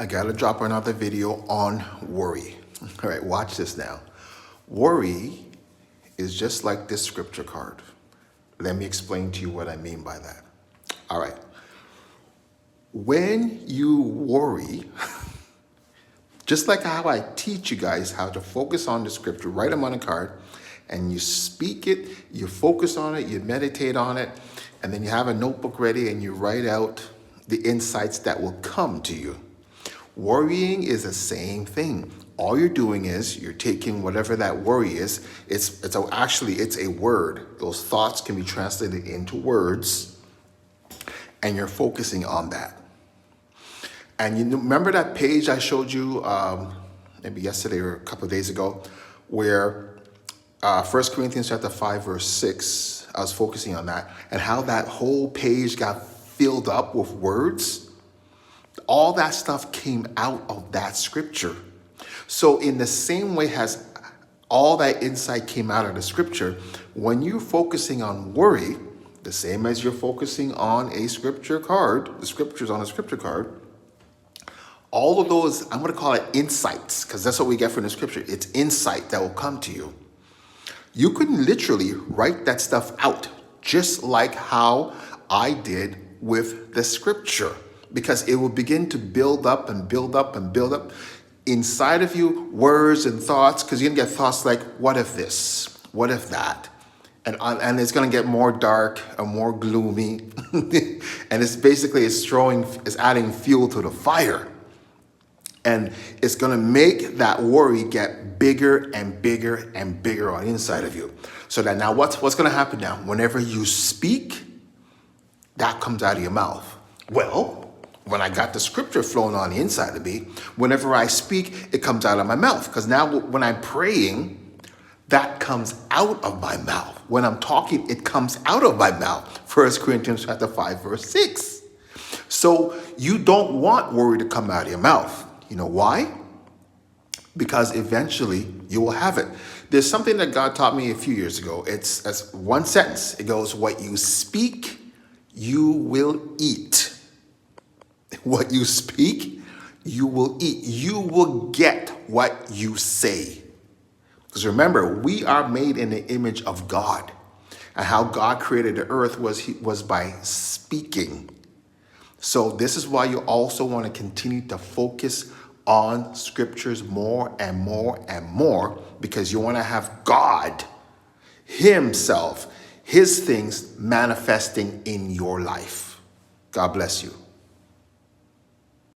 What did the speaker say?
I gotta drop another video on worry. All right, watch this now. Worry is just like this scripture card. Let me explain to you what I mean by that. All right. When you worry, just like how I teach you guys how to focus on the scripture, write them on a card, and you speak it, you focus on it, you meditate on it, and then you have a notebook ready and you write out the insights that will come to you. Worrying is the same thing. All you're doing is you're taking whatever that worry is. It's a word. Those thoughts can be translated into words, and you're focusing on that. And you remember that page I showed you maybe yesterday or a couple of days ago, where 1 Corinthians chapter 5 verse 6, I was focusing on that, and how that whole page got filled up with words. All that stuff came out of that scripture. So in the same way as all that insight came out of the scripture, when you're focusing on worry, the same as you're focusing on a scripture card, the scriptures on a scripture card, all of those, I'm going to call it insights, because that's what we get from the scripture. It's insight that will come to you. You can literally write that stuff out, just like how I did with the scripture, because it will begin to build up and build up and build up inside of you, words and thoughts, because you're going to get thoughts like, what if this? What if that? And it's going to get more dark and more gloomy. And it's adding fuel to the fire. And it's going to make that worry get bigger and bigger and bigger on the inside of you. So that now what's going to happen now? Whenever you speak, that comes out of your mouth. Well, when I got the scripture flowing on the inside of me, whenever I speak, it comes out of my mouth. Because now when I'm praying, that comes out of my mouth. When I'm talking, it comes out of my mouth. 1 Corinthians chapter 5, verse 6. So you don't want worry to come out of your mouth. You know why? Because eventually you will have it. There's something that God taught me a few years ago. It's one sentence. It goes, what you speak, you will eat. What you speak, you will eat. You will get what you say. Because remember, we are made in the image of God. And how God created the earth was by speaking. So this is why you also want to continue to focus on scriptures more and more and more, because you want to have God himself, his things manifesting in your life. God bless you.